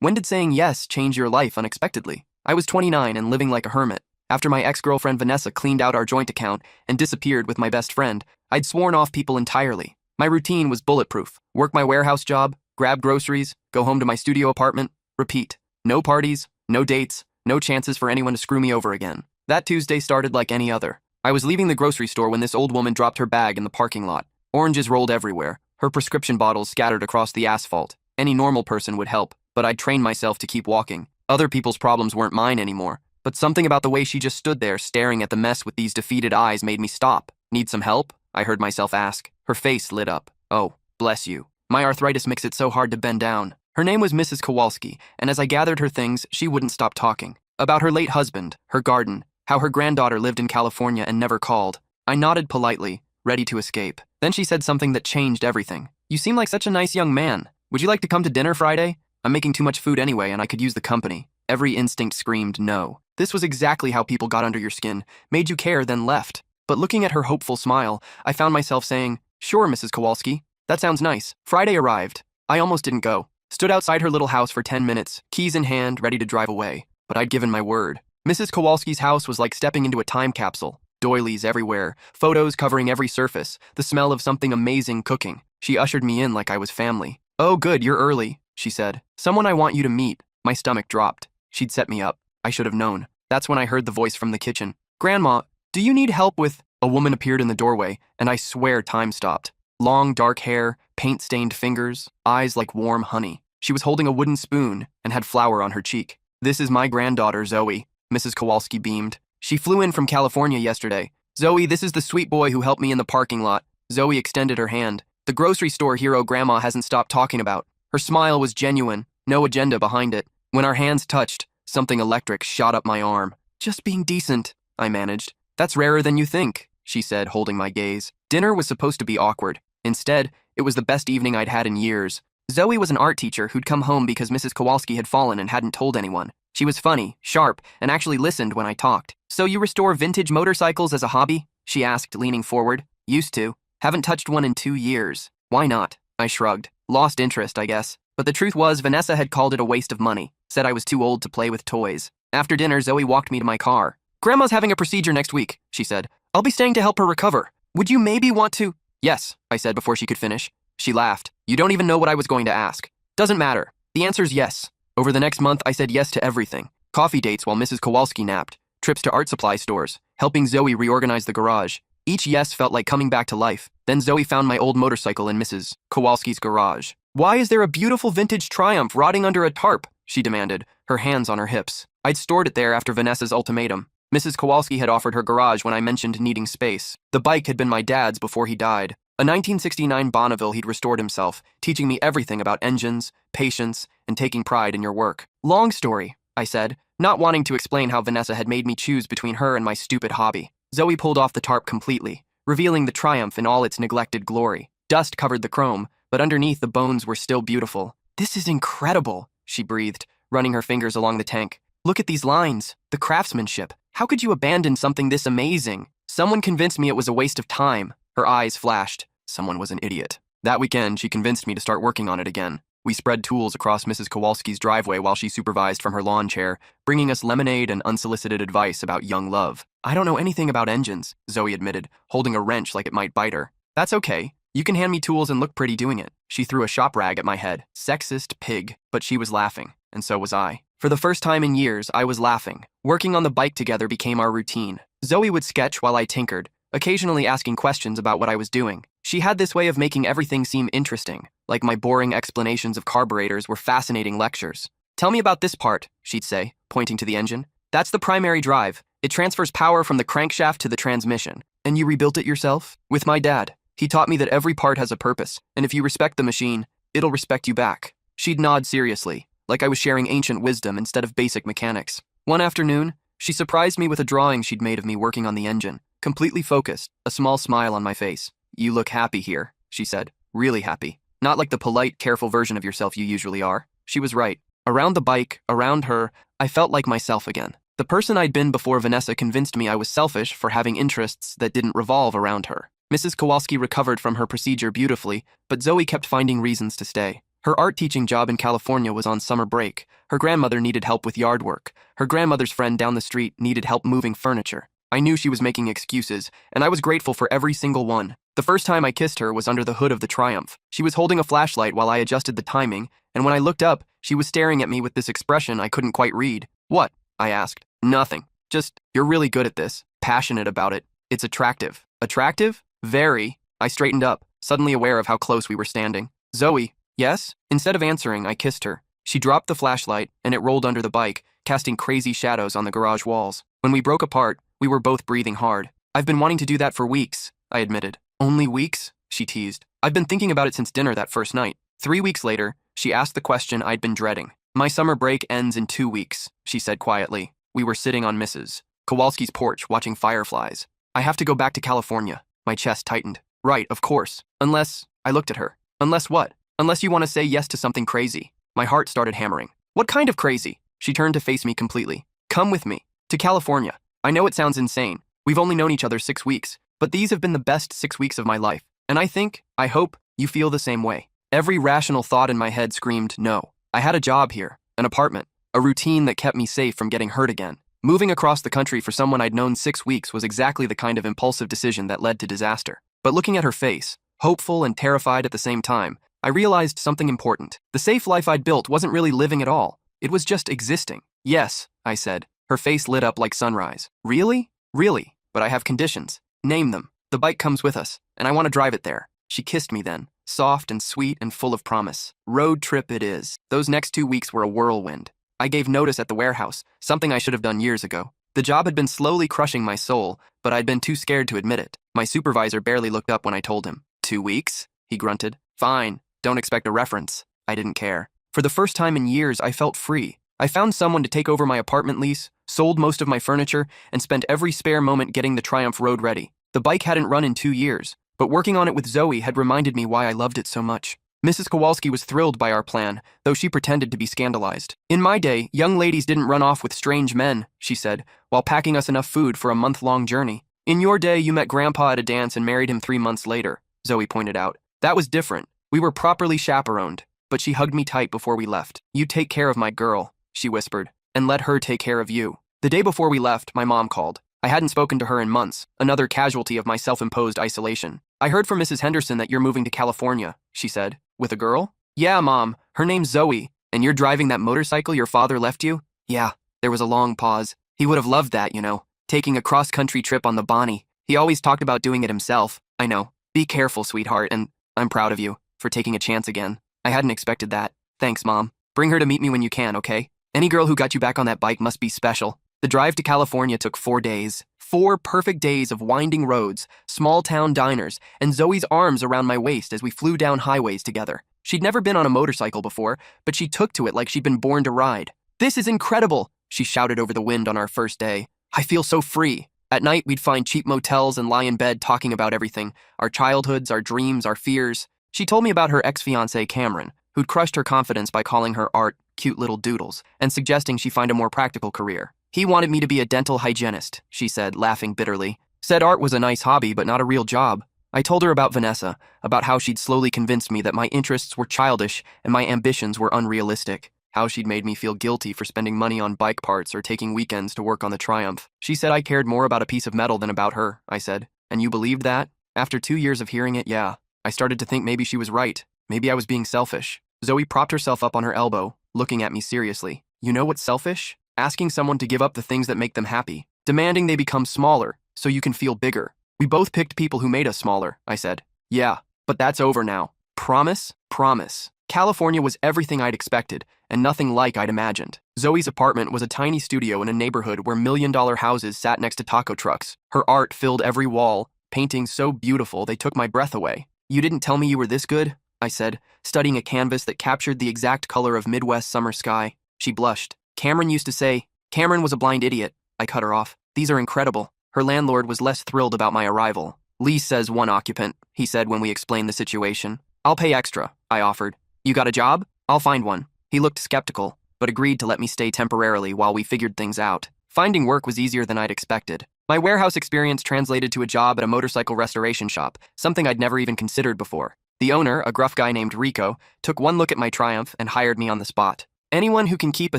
When did saying yes change your life unexpectedly? I was 29 and living like a hermit. After my ex-girlfriend Vanessa cleaned out our joint account and disappeared with my best friend, I'd sworn off people entirely. My routine was bulletproof. Work my warehouse job, grab groceries, go home to my studio apartment, repeat. No parties, no dates, no chances for anyone to screw me over again. That Tuesday started like any other. I was leaving the grocery store when this old woman dropped her bag in the parking lot. Oranges rolled everywhere, her prescription bottles scattered across the asphalt. Any normal person would help, but I'd trained myself to keep walking. Other people's problems weren't mine anymore, but something about the way she just stood there staring at the mess with these defeated eyes made me stop. Need some help? I heard myself ask. Her face lit up. Oh, bless you. My arthritis makes it so hard to bend down. Her name was Mrs. Kowalski, and as I gathered her things, she wouldn't stop talking. About her late husband, her garden, how her granddaughter lived in California and never called. I nodded politely, ready to escape. Then she said something that changed everything. You seem like such a nice young man. Would you like to come to dinner Friday? I'm making too much food anyway, and I could use the company. Every instinct screamed no. This was exactly how people got under your skin, made you care, then left. But looking at her hopeful smile, I found myself saying, Sure, Mrs. Kowalski. That sounds nice. Friday arrived. I almost didn't go. Stood outside her little house for 10 minutes, keys in hand, ready to drive away. But I'd given my word. Mrs. Kowalski's house was like stepping into a time capsule. Doilies everywhere, photos covering every surface, the smell of something amazing cooking. She ushered me in like I was family. Oh, good, you're early, she said. Someone I want you to meet. My stomach dropped. She'd set me up. I should have known. That's when I heard the voice from the kitchen. Grandma, do you need help with... A woman appeared in the doorway, and I swear time stopped. Long, dark hair, paint-stained fingers, eyes like warm honey. She was holding a wooden spoon and had flour on her cheek. This is my granddaughter, Zoe, Mrs. Kowalski beamed. She flew in from California yesterday. Zoe, this is the sweet boy who helped me in the parking lot. Zoe extended her hand. The grocery store hero Grandma hasn't stopped talking about. Her smile was genuine, no agenda behind it. When our hands touched, something electric shot up my arm. Just being decent, I managed. That's rarer than you think, she said, holding my gaze. Dinner was supposed to be awkward. Instead, it was the best evening I'd had in years. Zoe was an art teacher who'd come home because Mrs. Kowalski had fallen and hadn't told anyone. She was funny, sharp, and actually listened when I talked. So you restore vintage motorcycles as a hobby? She asked, leaning forward. Used to. Haven't touched one in 2 years. Why not? I shrugged. Lost interest, I guess. But the truth was, Vanessa had called it a waste of money. Said I was too old to play with toys. After dinner, Zoe walked me to my car. Grandma's having a procedure next week, she said. I'll be staying to help her recover. Would you maybe want to... Yes, I said before she could finish. She laughed. You don't even know what I was going to ask. Doesn't matter. The answer's yes. Over the next month, I said yes to everything. Coffee dates while Mrs. Kowalski napped. Trips to art supply stores. Helping Zoe reorganize the garage. Each yes felt like coming back to life. Then Zoe found my old motorcycle in Mrs. Kowalski's garage. Why is there a beautiful vintage Triumph rotting under a tarp? She demanded, her hands on her hips. I'd stored it there after Vanessa's ultimatum. Mrs. Kowalski had offered her garage when I mentioned needing space. The bike had been my dad's before he died. A 1969 Bonneville he'd restored himself, teaching me everything about engines, patience, and taking pride in your work. Long story, I said, not wanting to explain how Vanessa had made me choose between her and my stupid hobby. Zoe pulled off the tarp completely, revealing the Triumph in all its neglected glory. Dust covered the chrome, but underneath the bones were still beautiful. This is incredible, she breathed, running her fingers along the tank. Look at these lines, the craftsmanship. How could you abandon something this amazing? Someone convinced me it was a waste of time. Her eyes flashed. Someone was an idiot. That weekend, she convinced me to start working on it again. We spread tools across Mrs. Kowalski's driveway while she supervised from her lawn chair, bringing us lemonade and unsolicited advice about young love. I don't know anything about engines, Zoe admitted, holding a wrench like it might bite her. That's okay. You can hand me tools and look pretty doing it. She threw a shop rag at my head. Sexist pig. But she was laughing, and so was I. For the first time in years, I was laughing. Working on the bike together became our routine. Zoe would sketch while I tinkered, occasionally asking questions about what I was doing. She had this way of making everything seem interesting, like my boring explanations of carburetors were fascinating lectures. Tell me about this part, she'd say, pointing to the engine. That's the primary drive. It transfers power from the crankshaft to the transmission. And you rebuilt it yourself? With my dad. He taught me that every part has a purpose, and if you respect the machine, it'll respect you back. She'd nod seriously, like I was sharing ancient wisdom instead of basic mechanics. One afternoon, she surprised me with a drawing she'd made of me working on the engine. Completely focused, a small smile on my face. You look happy here, she said. Really happy. Not like the polite, careful version of yourself you usually are. She was right. Around the bike, around her, I felt like myself again. The person I'd been before Vanessa convinced me I was selfish for having interests that didn't revolve around her. Mrs. Kowalski recovered from her procedure beautifully, but Zoe kept finding reasons to stay. Her art teaching job in California was on summer break. Her grandmother needed help with yard work. Her grandmother's friend down the street needed help moving furniture. I knew she was making excuses, and I was grateful for every single one. The first time I kissed her was under the hood of the Triumph. She was holding a flashlight while I adjusted the timing, and when I looked up, she was staring at me with this expression I couldn't quite read. "What?" I asked. "Nothing. Just, you're really good at this. Passionate about it. It's attractive." "Attractive?" "Very." I straightened up, suddenly aware of how close we were standing. "Zoe." "Yes?" Instead of answering, I kissed her. She dropped the flashlight, and it rolled under the bike, casting crazy shadows on the garage walls. When we broke apart, we were both breathing hard. "I've been wanting to do that for weeks," I admitted. "Only weeks?" she teased. "I've been thinking about it since dinner that first night." 3 weeks later, she asked the question I'd been dreading. "My summer break ends in 2 weeks," she said quietly. We were sitting on Mrs. Kowalski's porch watching fireflies. "I have to go back to California." My chest tightened. "Right, of course. Unless," I looked at her. "Unless what?" "Unless you want to say yes to something crazy." My heart started hammering. "What kind of crazy?" She turned to face me completely. "Come with me. To California. I know it sounds insane. We've only known each other 6 weeks, but these have been the best 6 weeks of my life. And I hope, you feel the same way." Every rational thought in my head screamed no. I had a job here, an apartment, a routine that kept me safe from getting hurt again. Moving across the country for someone I'd known 6 weeks was exactly the kind of impulsive decision that led to disaster. But looking at her face, hopeful and terrified at the same time, I realized something important. The safe life I'd built wasn't really living at all. It was just existing. "Yes," I said. Her face lit up like sunrise. "Really?" "Really, but I have conditions." "Name them." "The bike comes with us, and I want to drive it there." She kissed me then, soft and sweet and full of promise. Road trip it is. Those next 2 weeks were a whirlwind. I gave notice at the warehouse, something I should have done years ago. The job had been slowly crushing my soul, but I'd been too scared to admit it. My supervisor barely looked up when I told him. 2 weeks? He grunted. "Fine, don't expect a reference." I didn't care. For the first time in years, I felt free. I found someone to take over my apartment lease, sold most of my furniture, and spent every spare moment getting the Triumph road ready. The bike hadn't run in 2 years, but working on it with Zoe had reminded me why I loved it so much. Mrs. Kowalski was thrilled by our plan, though she pretended to be scandalized. "In my day, young ladies didn't run off with strange men," she said, while packing us enough food for a month-long journey. "In your day, you met Grandpa at a dance and married him 3 months later," Zoe pointed out. "That was different. We were properly chaperoned," but she hugged me tight before we left. "You take care of my girl," she whispered, "and let her take care of you." The day before we left, my mom called. I hadn't spoken to her in months, another casualty of my self-imposed isolation. "I heard from Mrs. Henderson that you're moving to California," she said. "With a girl?" "Yeah, Mom. Her name's Zoe. And you're driving that motorcycle your father left you?" "Yeah." There was a long pause. "He would have loved that, you know. Taking a cross-country trip on the Bonnie. He always talked about doing it himself." "I know. Be careful, sweetheart, and I'm proud of you for taking a chance again." "I hadn't expected that." "Thanks, Mom. Bring her to meet me when you can, okay? Any girl who got you back on that bike must be special." The drive to California took 4 days. 4 perfect days of winding roads, small-town diners, and Zoe's arms around my waist as we flew down highways together. She'd never been on a motorcycle before, but she took to it like she'd been born to ride. "This is incredible," she shouted over the wind on our first day. "I feel so free." At night, we'd find cheap motels and lie in bed talking about everything, our childhoods, our dreams, our fears. She told me about her ex-fiancé, Cameron, who'd crushed her confidence by calling her art cute little doodles and suggesting she find a more practical career. "He wanted me to be a dental hygienist," she said, laughing bitterly. "Said art was a nice hobby, but not a real job." I told her about Vanessa, about how she'd slowly convinced me that my interests were childish and my ambitions were unrealistic, how she'd made me feel guilty for spending money on bike parts or taking weekends to work on the Triumph. She said I cared more about a piece of metal than about her, I said. "And you believed that?" After 2 years of hearing it, yeah. I started to think maybe she was right. Maybe I was being selfish. Zoe propped herself up on her elbow, looking at me seriously. "You know what's selfish? Asking someone to give up the things that make them happy. Demanding they become smaller, so you can feel bigger. We both picked people who made us smaller," I said. "Yeah, but that's over now." "Promise?" "Promise." California was everything I'd expected, and nothing like I'd imagined. Zoe's apartment was a tiny studio in a neighborhood where million-dollar houses sat next to taco trucks. Her art filled every wall, paintings so beautiful they took my breath away. "You didn't tell me you were this good?" I said, studying a canvas that captured the exact color of Midwest summer sky. She blushed. "Cameron used to say." "Cameron was a blind idiot," I cut her off. "These are incredible." Her landlord was less thrilled about my arrival. "Lee says 1 occupant," he said when we explained the situation. "I'll pay extra," I offered. "You got a job?" "I'll find one." He looked skeptical, but agreed to let me stay temporarily while we figured things out. Finding work was easier than I'd expected. My warehouse experience translated to a job at a motorcycle restoration shop, something I'd never even considered before. The owner, a gruff guy named Rico, took one look at my triumph and hired me on the spot. Anyone who can keep a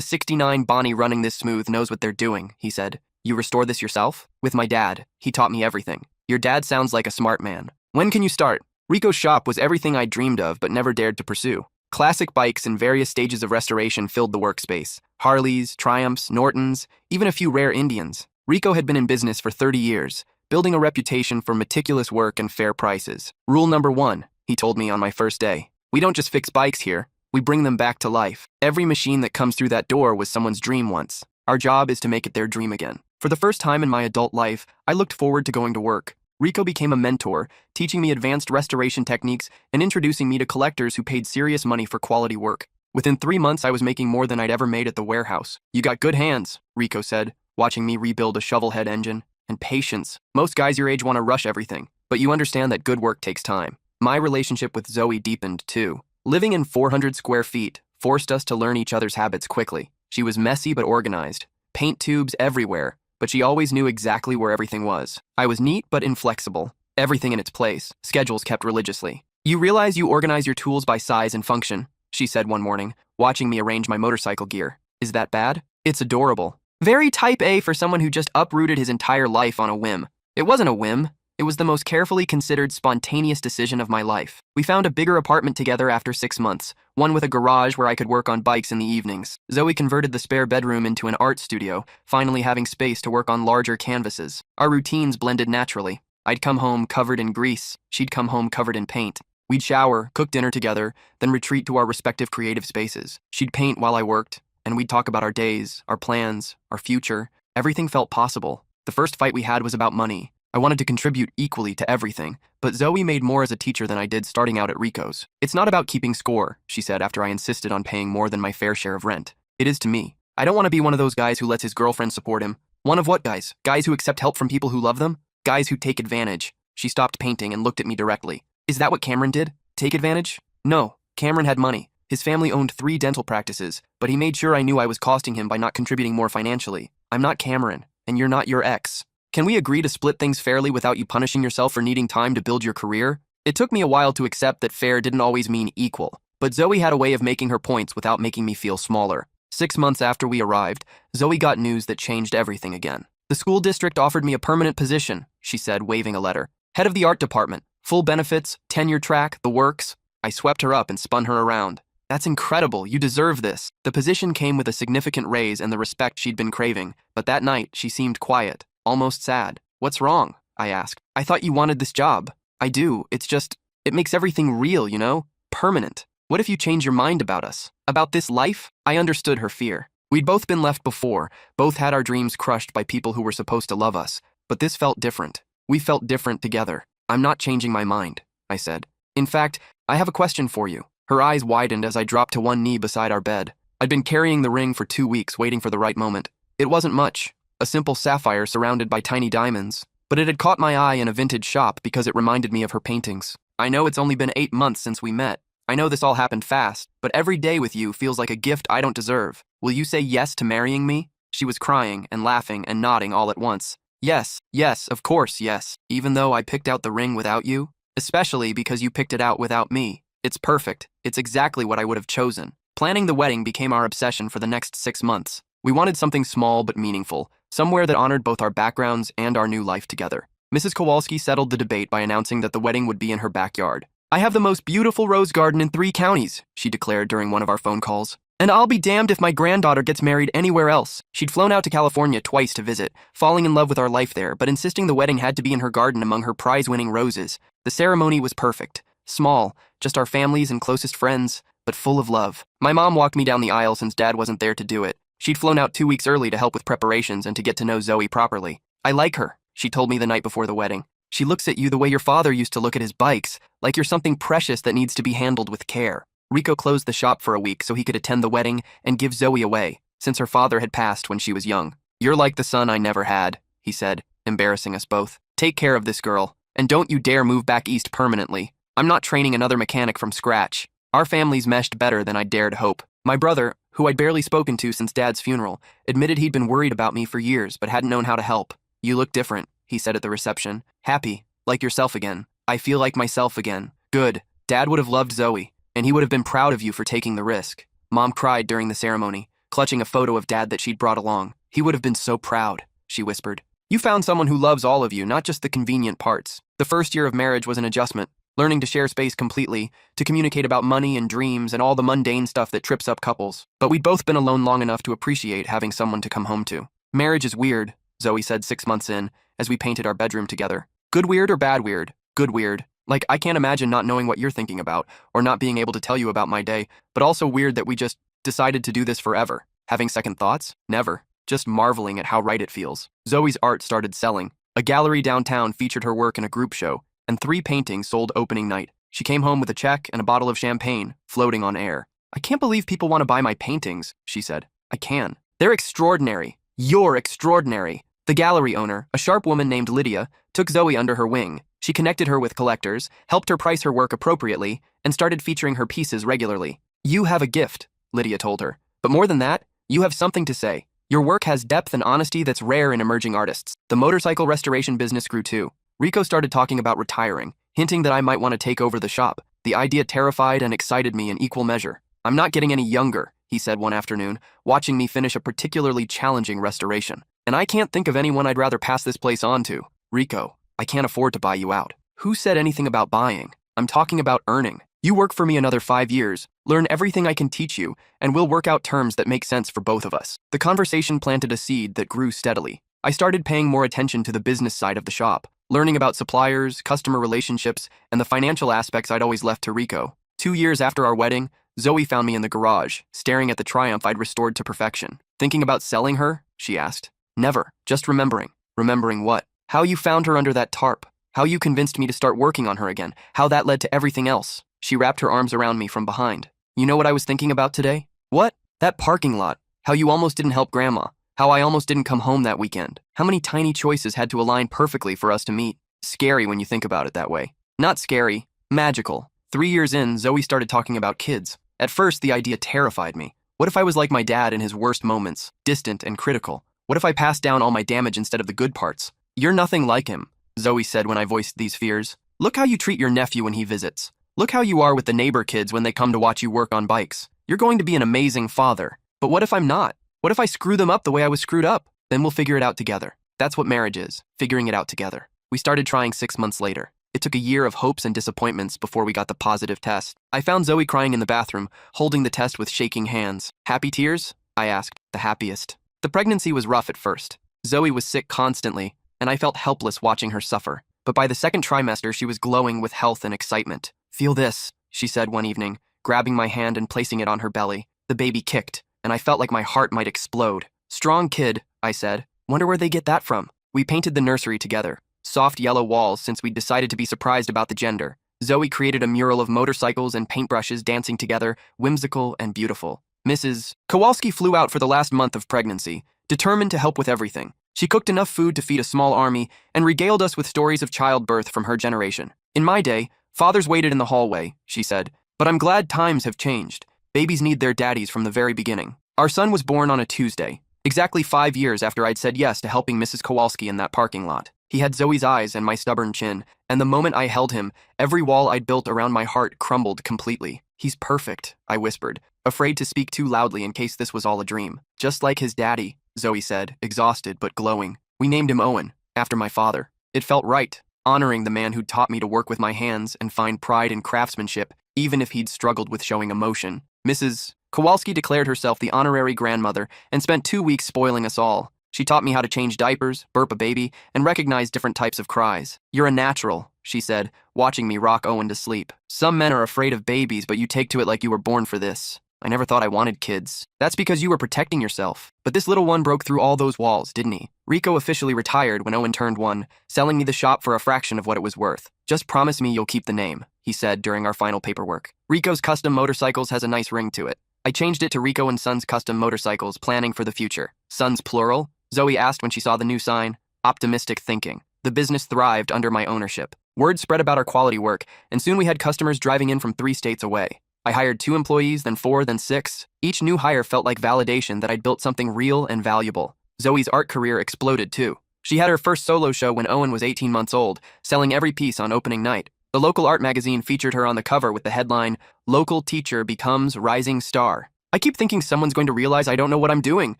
69 Bonnie running this smooth knows what they're doing, he said. You restore this yourself? With my dad. He taught me everything. Your dad sounds like a smart man. When can you start? Rico's shop was everything I'd dreamed of but never dared to pursue. Classic bikes in various stages of restoration filled the workspace. Harleys, Triumphs, Nortons, even a few rare Indians. Rico had been in business for 30 years, building a reputation for meticulous work and fair prices. Rule number 1, he told me on my first day. We don't just fix bikes here, we bring them back to life. Every machine that comes through that door was someone's dream once. Our job is to make it their dream again. For the first time in my adult life, I looked forward to going to work. Rico became a mentor, teaching me advanced restoration techniques and introducing me to collectors who paid serious money for quality work. Within 3 months, I was making more than I'd ever made at the warehouse. You got good hands, Rico said, watching me rebuild a shovelhead engine. And patience. Most guys your age want to rush everything, but you understand that good work takes time. My relationship with Zoe deepened, too. Living in 400 square feet forced us to learn each other's habits quickly. She was messy but organized. Paint tubes everywhere, but she always knew exactly where everything was. I was neat but inflexible. Everything in its place. Schedules kept religiously. You realize you organize your tools by size and function, she said one morning, watching me arrange my motorcycle gear. Is that bad? It's adorable. Very type A for someone who just uprooted his entire life on a whim. It wasn't a whim. It was the most carefully considered, spontaneous decision of my life. We found a bigger apartment together after 6 months, one with a garage where I could work on bikes in the evenings. Zoe converted the spare bedroom into an art studio, finally having space to work on larger canvases. Our routines blended naturally. I'd come home covered in grease. She'd come home covered in paint. We'd shower, cook dinner together, then retreat to our respective creative spaces. She'd paint while I worked, and we'd talk about our days, our plans, our future. Everything felt possible. The first fight we had was about money. I wanted to contribute equally to everything, but Zoe made more as a teacher than I did starting out at Rico's. It's not about keeping score, she said after I insisted on paying more than my fair share of rent. It is to me. I don't want to be one of those guys who lets his girlfriend support him. One of what guys? Guys who accept help from people who love them? Guys who take advantage. She stopped painting and looked at me directly. Is that what Cameron did? Take advantage? No, Cameron had money. His family owned 3 dental practices, but he made sure I knew I was costing him by not contributing more financially. I'm not Cameron, and you're not your ex. Can we agree to split things fairly without you punishing yourself for needing time to build your career? It took me a while to accept that fair didn't always mean equal, but Zoe had a way of making her points without making me feel smaller. 6 months after we arrived, Zoe got news that changed everything again. The school district offered me a permanent position, she said, waving a letter. Head of the art department, full benefits, tenure track, the works. I swept her up and spun her around. That's incredible, you deserve this. The position came with a significant raise and the respect she'd been craving, but that night she seemed quiet. Almost sad. What's wrong? I asked. I thought you wanted this job. I do. It's just, it makes everything real, you know? Permanent. What if you change your mind about us? About this life? I understood her fear. We'd both been left before, both had our dreams crushed by people who were supposed to love us. But this felt different. We felt different together. I'm not changing my mind, I said. In fact, I have a question for you. Her eyes widened as I dropped to one knee beside our bed. I'd been carrying the ring for 2 weeks, waiting for the right moment. It wasn't much. A simple sapphire surrounded by tiny diamonds, but it had caught my eye in a vintage shop because it reminded me of her paintings. I know it's only been 8 months since we met. I know this all happened fast, but every day with you feels like a gift I don't deserve. Will you say yes to marrying me? She was crying and laughing and nodding all at once. Yes, of course, yes. Even though I picked out the ring without you? Especially because you picked it out without me. It's perfect. It's exactly what I would have chosen. Planning the wedding became our obsession for the next 6 months. We wanted something small but meaningful, somewhere that honored both our backgrounds and our new life together. Mrs. Kowalski settled the debate by announcing that the wedding would be in her backyard. I have the most beautiful rose garden in 3 counties, she declared during one of our phone calls. And I'll be damned if my granddaughter gets married anywhere else. She'd flown out to California twice to visit, falling in love with our life there, but insisting the wedding had to be in her garden among her prize-winning roses. The ceremony was perfect. Small, just our families and closest friends, but full of love. My mom walked me down the aisle since Dad wasn't there to do it. She'd flown out 2 weeks early to help with preparations and to get to know Zoe properly. I like her, she told me the night before the wedding. She looks at you the way your father used to look at his bikes, like you're something precious that needs to be handled with care. Rico closed the shop for a week so he could attend the wedding and give Zoe away, since her father had passed when she was young. You're like the son I never had, he said, embarrassing us both. Take care of this girl, and don't you dare move back east permanently. I'm not training another mechanic from scratch. Our families meshed better than I dared hope. My brother, who I'd barely spoken to since Dad's funeral, admitted he'd been worried about me for years but hadn't known how to help. You look different, he said at the reception. Happy, like yourself again. I feel like myself again. Good. Dad would have loved Zoe, and he would have been proud of you for taking the risk. Mom cried during the ceremony, clutching a photo of Dad that she'd brought along. He would have been so proud, she whispered. You found someone who loves all of you, not just the convenient parts. The first year of marriage was an adjustment, learning to share space completely, to communicate about money and dreams and all the mundane stuff that trips up couples. But we'd both been alone long enough to appreciate having someone to come home to. Marriage is weird, Zoe said 6 months in, as we painted our bedroom together. Good weird or bad weird? Good weird. Like, I can't imagine not knowing what you're thinking about, or not being able to tell you about my day, but also weird that we just decided to do this forever. Having second thoughts? Never. Just marveling at how right it feels. Zoe's art started selling. A gallery downtown featured her work in a group show, and 3 paintings sold opening night. She came home with a check and a bottle of champagne, floating on air. I can't believe people want to buy my paintings, she said. I can. They're extraordinary. You're extraordinary. The gallery owner, a sharp woman named Lydia, took Zoe under her wing. She connected her with collectors, helped her price her work appropriately, and started featuring her pieces regularly. You have a gift, Lydia told her. But more than that, you have something to say. Your work has depth and honesty that's rare in emerging artists. The motorcycle restoration business grew too. Rico started talking about retiring, hinting that I might want to take over the shop. The idea terrified and excited me in equal measure. I'm not getting any younger, he said one afternoon, watching me finish a particularly challenging restoration. And I can't think of anyone I'd rather pass this place on to. Rico, I can't afford to buy you out. Who said anything about buying? I'm talking about earning. You work for me another 5 years, learn everything I can teach you, and we'll work out terms that make sense for both of us. The conversation planted a seed that grew steadily. I started paying more attention to the business side of the shop, learning about suppliers, customer relationships, and the financial aspects I'd always left to Rico. 2 years after our wedding, Zoe found me in the garage, staring at the triumph I'd restored to perfection. Thinking about selling her? She asked. Never. Just remembering. Remembering what? How you found her under that tarp. How you convinced me to start working on her again. How that led to everything else. She wrapped her arms around me from behind. You know what I was thinking about today? What? That parking lot. How you almost didn't help Grandma. How I almost didn't come home that weekend. How many tiny choices had to align perfectly for us to meet. Scary when you think about it that way. Not scary. Magical. 3 years in, Zoe started talking about kids. At first, the idea terrified me. What if I was like my dad in his worst moments, distant and critical? What if I passed down all my damage instead of the good parts? You're nothing like him, Zoe said when I voiced these fears. Look how you treat your nephew when he visits. Look how you are with the neighbor kids when they come to watch you work on bikes. You're going to be an amazing father. But what if I'm not? What if I screw them up the way I was screwed up? Then we'll figure it out together. That's what marriage is, figuring it out together. We started trying 6 months later. It took a year of hopes and disappointments before we got the positive test. I found Zoe crying in the bathroom, holding the test with shaking hands. Happy tears? I asked. The happiest. The pregnancy was rough at first. Zoe was sick constantly, and I felt helpless watching her suffer. But by the 2nd trimester, she was glowing with health and excitement. Feel this, she said one evening, grabbing my hand and placing it on her belly. The baby kicked, and I felt like my heart might explode. Strong kid, I said. Wonder where they get that from. We painted the nursery together. Soft yellow walls since we'd decided to be surprised about the gender. Zoe created a mural of motorcycles and paintbrushes dancing together, whimsical and beautiful. Mrs. Kowalski flew out for the last month of pregnancy, determined to help with everything. She cooked enough food to feed a small army and regaled us with stories of childbirth from her generation. In my day, fathers waited in the hallway, she said, but I'm glad times have changed. Babies need their daddies from the very beginning. Our son was born on a Tuesday, exactly 5 years after I'd said yes to helping Mrs. Kowalski in that parking lot. He had Zoe's eyes and my stubborn chin, and the moment I held him, every wall I'd built around my heart crumbled completely. He's perfect, I whispered, afraid to speak too loudly in case this was all a dream. Just like his daddy, Zoe said, exhausted but glowing. We named him Owen, after my father. It felt right, honoring the man who'd taught me to work with my hands and find pride in craftsmanship, even if he'd struggled with showing emotion. Mrs. Kowalski declared herself the honorary grandmother and spent 2 weeks spoiling us all. She taught me how to change diapers, burp a baby, and recognize different types of cries. You're a natural, she said, watching me rock Owen to sleep. Some men are afraid of babies, but you take to it like you were born for this. I never thought I wanted kids. That's because you were protecting yourself. But this little one broke through all those walls, didn't he? Rico officially retired when Owen turned 1, selling me the shop for a fraction of what it was worth. Just promise me you'll keep the name, he said during our final paperwork. Rico's Custom Motorcycles has a nice ring to it. I changed it to Rico and Sons Custom Motorcycles, planning for the future. Sons plural? Zoe asked when she saw the new sign. Optimistic thinking. The business thrived under my ownership. Word spread about our quality work, and soon we had customers driving in from 3 states away. I hired 2 employees, then 4, then 6. Each new hire felt like validation that I'd built something real and valuable. Zoe's art career exploded too. She had her first solo show when Owen was 18 months old, selling every piece on opening night. The local art magazine featured her on the cover with the headline, "Local Teacher Becomes Rising Star." "I keep thinking someone's going to realize I don't know what I'm doing,"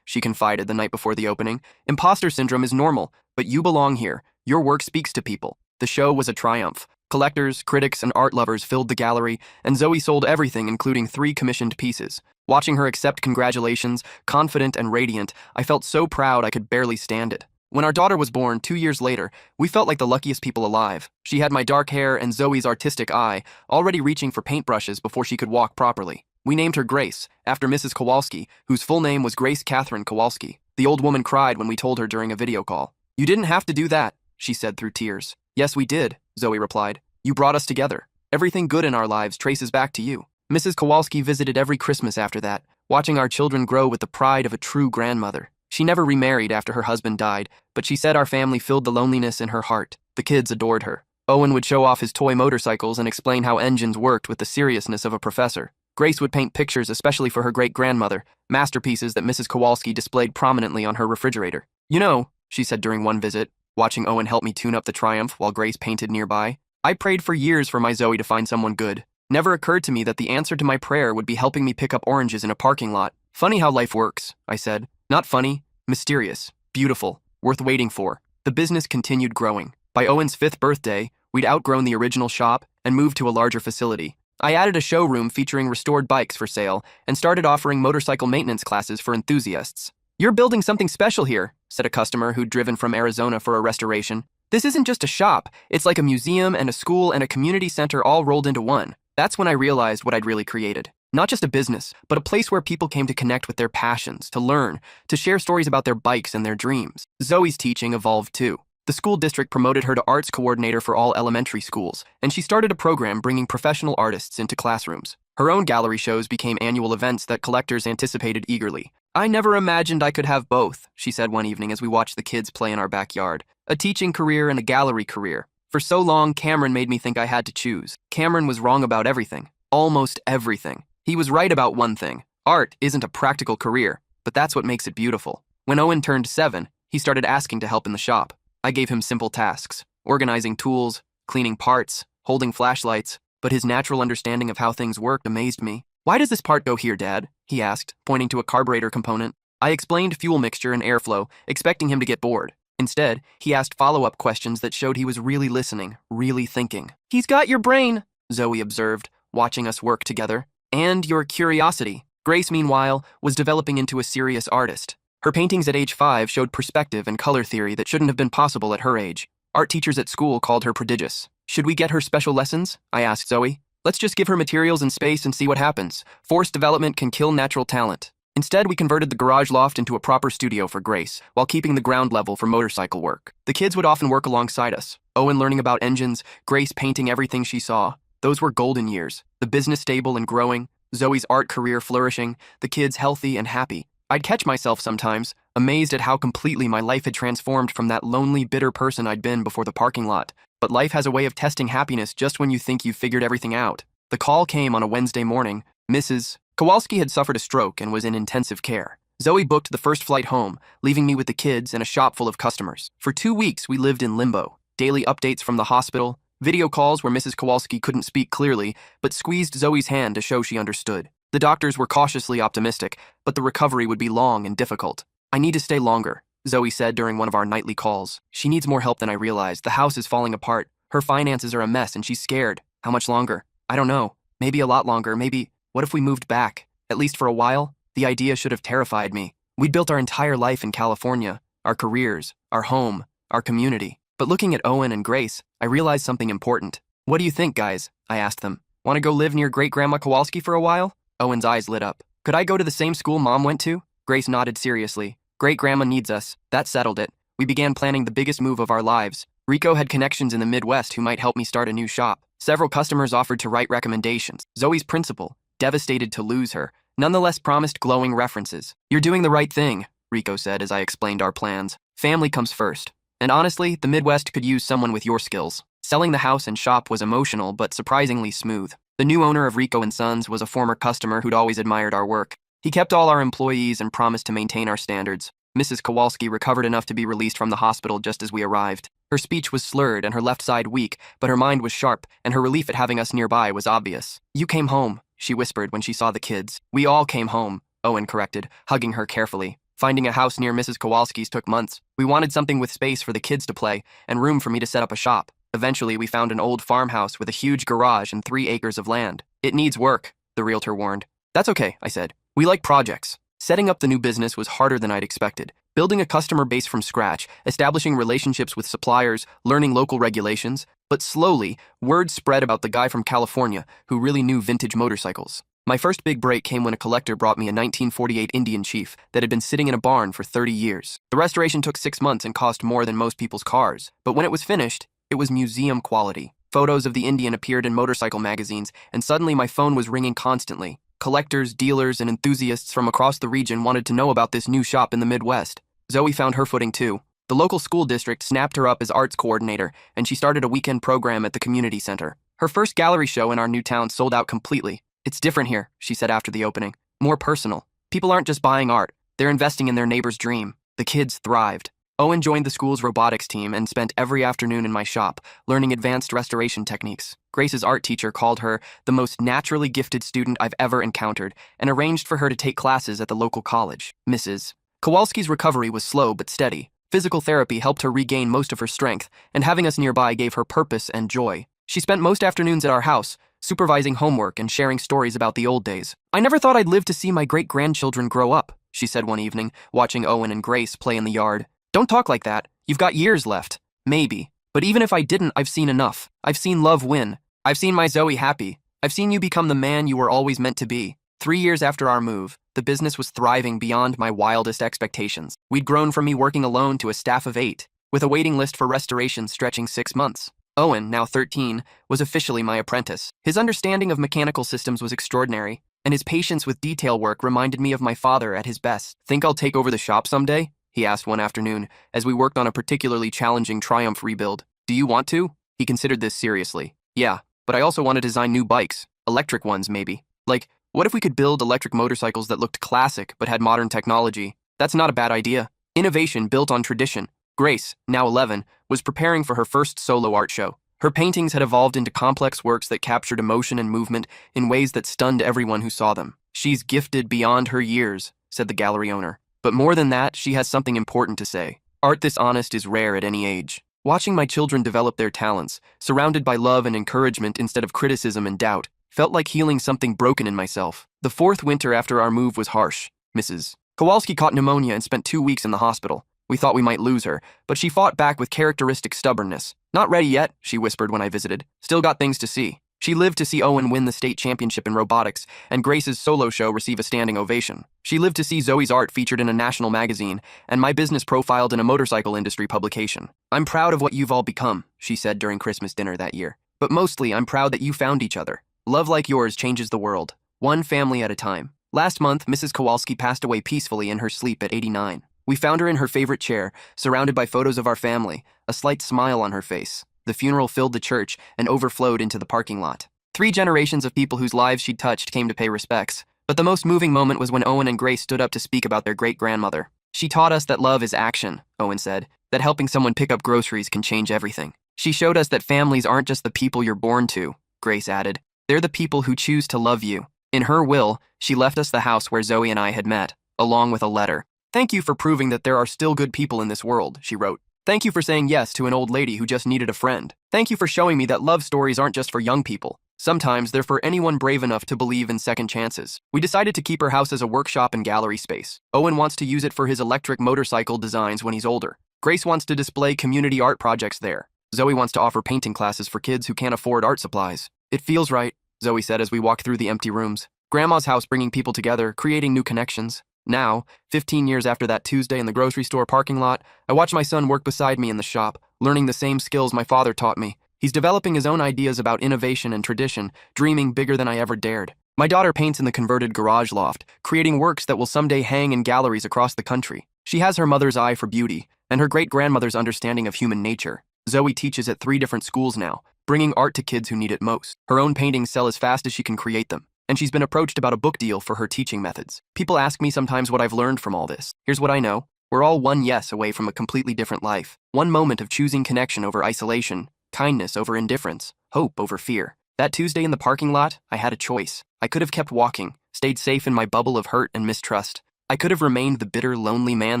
she confided the night before the opening. "Imposter syndrome is normal, but you belong here. Your work speaks to people." The show was a triumph. Collectors, critics, and art lovers filled the gallery, and Zoe sold everything, including 3 commissioned pieces. Watching her accept congratulations, confident and radiant, I felt so proud I could barely stand it. When our daughter was born 2 years later, we felt like the luckiest people alive. She had my dark hair and Zoe's artistic eye, already reaching for paintbrushes before she could walk properly. We named her Grace, after Mrs. Kowalski, whose full name was Grace Catherine Kowalski. The old woman cried when we told her during a video call. "You didn't have to do that," she said through tears. "Yes, we did," Zoe replied. "You brought us together. Everything good in our lives traces back to you." Mrs. Kowalski visited every Christmas after that, watching our children grow with the pride of a true grandmother. She never remarried after her husband died, but she said our family filled the loneliness in her heart. The kids adored her. Owen would show off his toy motorcycles and explain how engines worked with the seriousness of a professor. Grace would paint pictures especially for her great-grandmother, masterpieces that Mrs. Kowalski displayed prominently on her refrigerator. "You know," she said during one visit, watching Owen help me tune up the Triumph while Grace painted nearby, "I prayed for years for my Zoe to find someone good. Never occurred to me that the answer to my prayer would be helping me pick up oranges in a parking lot. Funny how life works," I said. "Not funny, mysterious, beautiful, worth waiting for." The business continued growing. By Owen's 5th birthday, we'd outgrown the original shop and moved to a larger facility. I added a showroom featuring restored bikes for sale and started offering motorcycle maintenance classes for enthusiasts. "You're building something special here," said a customer who'd driven from Arizona for a restoration. "This isn't just a shop. It's like a museum and a school and a community center all rolled into one." That's when I realized what I'd really created. Not just a business, but a place where people came to connect with their passions, to learn, to share stories about their bikes and their dreams. Zoe's teaching evolved too. The school district promoted her to arts coordinator for all elementary schools, and she started a program bringing professional artists into classrooms. Her own gallery shows became annual events that collectors anticipated eagerly. "I never imagined I could have both," she said one evening as we watched the kids play in our backyard. "A teaching career and a gallery career. For so long, Cameron made me think I had to choose." Cameron was wrong about everything. Almost everything. He was right about one thing. Art isn't a practical career, but that's what makes it beautiful. When Owen turned 7, he started asking to help in the shop. I gave him simple tasks, organizing tools, cleaning parts, holding flashlights, but his natural understanding of how things worked amazed me. "Why does this part go here, Dad?" he asked, pointing to a carburetor component. I explained fuel mixture and airflow, expecting him to get bored. Instead, he asked follow-up questions that showed he was really listening, really thinking. "He's got your brain," Zoe observed, watching us work together. "And your curiosity." Grace, meanwhile, was developing into a serious artist. Her paintings at age 5 showed perspective and color theory that shouldn't have been possible at her age. Art teachers at school called her prodigious. "Should we get her special lessons?" I asked Zoe. "Let's just give her materials and space and see what happens. Forced development can kill natural talent." Instead, we converted the garage loft into a proper studio for Grace, while keeping the ground level for motorcycle work. The kids would often work alongside us, Owen learning about engines, Grace painting everything she saw. Those were golden years. The business stable and growing, Zoe's art career flourishing, the kids healthy and happy. I'd catch myself sometimes, amazed at how completely my life had transformed from that lonely, bitter person I'd been before the parking lot. But life has a way of testing happiness just when you think you've figured everything out. The call came on a Wednesday morning. Mrs. Kowalski had suffered a stroke and was in intensive care. Zoe booked the first flight home, leaving me with the kids and a shop full of customers. For 2 weeks, we lived in limbo. Daily updates from the hospital, video calls where Mrs. Kowalski couldn't speak clearly, but squeezed Zoe's hand to show she understood. The doctors were cautiously optimistic, but the recovery would be long and difficult. "I need to stay longer," Zoe said during one of our nightly calls. "She needs more help than I realized. The house is falling apart. Her finances are a mess and she's scared." "How much longer?" "I don't know. Maybe a lot longer. Maybe, what if we moved back? At least for a while?" The idea should have terrified me. We'd built our entire life in California, our careers, our home, our community. But looking at Owen and Grace, I realized something important. "What do you think, guys?" I asked them. "Want to go live near Great-Grandma Kowalski for a while?" Owen's eyes lit up. "Could I go to the same school Mom went to?" Grace nodded seriously. "Great-Grandma needs us." That settled it. We began planning the biggest move of our lives. Rico had connections in the Midwest who might help me start a new shop. Several customers offered to write recommendations. Zoe's principal, devastated to lose her, nonetheless promised glowing references. "You're doing the right thing," Rico said as I explained our plans. "Family comes first. And honestly, the Midwest could use someone with your skills." Selling the house and shop was emotional, but surprisingly smooth. The new owner of Rico & Sons was a former customer who'd always admired our work. He kept all our employees and promised to maintain our standards. Mrs. Kowalski recovered enough to be released from the hospital just as we arrived. Her speech was slurred and her left side weak, but her mind was sharp, and her relief at having us nearby was obvious. "You came home," she whispered when she saw the kids. "We all came home," Owen corrected, hugging her carefully. "Finding a house near Mrs. Kowalski's took months. We wanted something with space for the kids to play and room for me to set up a shop. Eventually, we found an old farmhouse with a huge garage and 3 acres of land. It needs work," the realtor warned. "That's okay," I said. "We like projects." Setting up the new business was harder than I'd expected. Building a customer base from scratch, establishing relationships with suppliers, learning local regulations. But slowly, word spread about the guy from California who really knew vintage motorcycles. My first big break came when a collector brought me a 1948 Indian Chief that had been sitting in a barn for 30 years. The restoration took 6 months and cost more than most people's cars. But when it was finished, it was museum quality. Photos of the Indian appeared in motorcycle magazines, and suddenly my phone was ringing constantly. Collectors, dealers, and enthusiasts from across the region wanted to know about this new shop in the Midwest. Zoe found her footing too. The local school district snapped her up as arts coordinator, and she started a weekend program at the community center. Her first gallery show in our new town sold out completely. "It's different here," she said after the opening. "More personal. People aren't just buying art, they're investing in their neighbor's dream." The kids thrived. Owen joined the school's robotics team and spent every afternoon in my shop, learning advanced restoration techniques. Grace's art teacher called her the most naturally gifted student I've ever encountered and arranged for her to take classes at the local college. Mrs. Kowalski's recovery was slow but steady. Physical therapy helped her regain most of her strength, and having us nearby gave her purpose and joy. She spent most afternoons at our house, supervising homework and sharing stories about the old days. "I never thought I'd live to see my great-grandchildren grow up," she said one evening, watching Owen and Grace play in the yard. "Don't talk like that. You've got years left." "Maybe. But even if I didn't, I've seen enough. I've seen love win. I've seen my Zoe happy. I've seen you become the man you were always meant to be." 3 years after our move, the business was thriving beyond my wildest expectations. We'd grown from me working alone to a staff of 8, with a waiting list for restoration stretching 6 months. Owen, now 13, was officially my apprentice. His understanding of mechanical systems was extraordinary, and his patience with detail work reminded me of my father at his best. "Think I'll take over the shop someday?" he asked one afternoon, as we worked on a particularly challenging Triumph rebuild. "Do you want to?" He considered this seriously. "Yeah, but I also want to design new bikes. Electric ones, maybe. Like, what if we could build electric motorcycles that looked classic but had modern technology?" "That's not a bad idea. Innovation built on tradition." Grace, now 11, was preparing for her first solo art show. Her paintings had evolved into complex works that captured emotion and movement in ways that stunned everyone who saw them. "She's gifted beyond her years," said the gallery owner. "But more than that, she has something important to say. Art this honest is rare at any age." Watching my children develop their talents, surrounded by love and encouragement instead of criticism and doubt, felt like healing something broken in myself. The 4th winter after our move was harsh. Mrs. Kowalski caught pneumonia and spent 2 weeks in the hospital. We thought we might lose her, but she fought back with characteristic stubbornness. "Not ready yet," she whispered when I visited. "Still got things to see." She lived to see Owen win the state championship in robotics and Grace's solo show receive a standing ovation. She lived to see Zoe's art featured in a national magazine and my business profiled in a motorcycle industry publication. "I'm proud of what you've all become," she said during Christmas dinner that year. "But mostly, I'm proud that you found each other. Love like yours changes the world, one family at a time." Last month, Mrs. Kowalski passed away peacefully in her sleep at 89. We found her in her favorite chair, surrounded by photos of our family, a slight smile on her face. The funeral filled the church and overflowed into the parking lot. 3 generations of people whose lives she'd touched came to pay respects. But the most moving moment was when Owen and Grace stood up to speak about their great-grandmother. "She taught us that love is action," Owen said, "that helping someone pick up groceries can change everything. She showed us that families aren't just the people you're born to," Grace added. "They're the people who choose to love you." In her will, she left us the house where Zoe and I had met, along with a letter. "Thank you for proving that there are still good people in this world," she wrote. "Thank you for saying yes to an old lady who just needed a friend. Thank you for showing me that love stories aren't just for young people. Sometimes they're for anyone brave enough to believe in second chances." We decided to keep her house as a workshop and gallery space. Owen wants to use it for his electric motorcycle designs when he's older. Grace wants to display community art projects there. Zoe wants to offer painting classes for kids who can't afford art supplies. "It feels right," Zoe said as we walked through the empty rooms. Grandma's house bringing people together, creating new connections. Now, 15 years after that Tuesday in the grocery store parking lot, I watch my son work beside me in the shop, learning the same skills my father taught me. He's developing his own ideas about innovation and tradition, dreaming bigger than I ever dared. My daughter paints in the converted garage loft, creating works that will someday hang in galleries across the country. She has her mother's eye for beauty, and her great-grandmother's understanding of human nature. Zoe teaches at 3 different schools now, bringing art to kids who need it most. Her own paintings sell as fast as she can create them, and she's been approached about a book deal for her teaching methods. People ask me sometimes what I've learned from all this. Here's what I know. We're all one yes away from a completely different life. One moment of choosing connection over isolation, kindness over indifference, hope over fear. That Tuesday in the parking lot, I had a choice. I could have kept walking, stayed safe in my bubble of hurt and mistrust. I could have remained the bitter, lonely man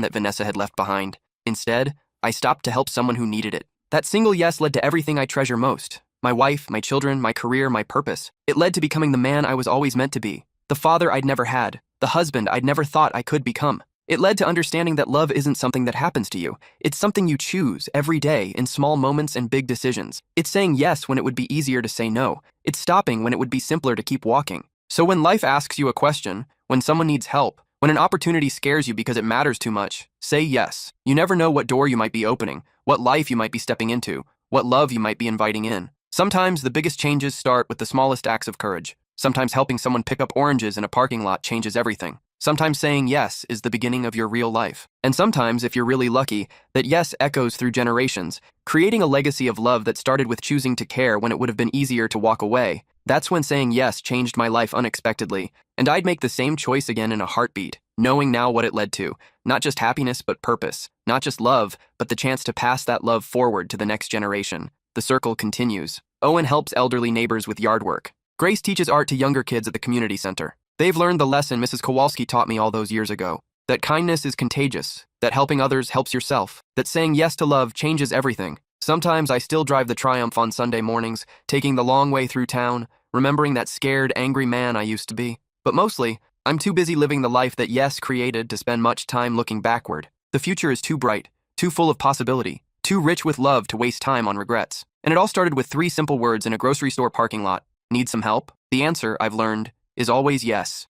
that Vanessa had left behind. Instead, I stopped to help someone who needed it. That single yes led to everything I treasure most. My wife, my children, my career, my purpose. It led to becoming the man I was always meant to be. The father I'd never had. The husband I'd never thought I could become. It led to understanding that love isn't something that happens to you. It's something you choose every day in small moments and big decisions. It's saying yes when it would be easier to say no. It's stopping when it would be simpler to keep walking. So when life asks you a question, when someone needs help, when an opportunity scares you because it matters too much, say yes. You never know what door you might be opening, what life you might be stepping into, what love you might be inviting in. Sometimes the biggest changes start with the smallest acts of courage. Sometimes helping someone pick up oranges in a parking lot changes everything. Sometimes saying yes is the beginning of your real life. And sometimes, if you're really lucky, that yes echoes through generations, creating a legacy of love that started with choosing to care when it would have been easier to walk away. That's when saying yes changed my life unexpectedly, and I'd make the same choice again in a heartbeat, knowing now what it led to. Not just happiness, but purpose. Not just love, but the chance to pass that love forward to the next generation. The circle continues. Owen helps elderly neighbors with yard work. Grace teaches art to younger kids at the community center. They've learned the lesson Mrs. Kowalski taught me all those years ago, that kindness is contagious, that helping others helps yourself, that saying yes to love changes everything. Sometimes I still drive the Triumph on Sunday mornings, taking the long way through town, remembering that scared, angry man I used to be. But mostly, I'm too busy living the life that yes created to spend much time looking backward. The future is too bright, too full of possibility, too rich with love to waste time on regrets. And it all started with 3 simple words in a grocery store parking lot. Need some help? The answer, I've learned, is always yes.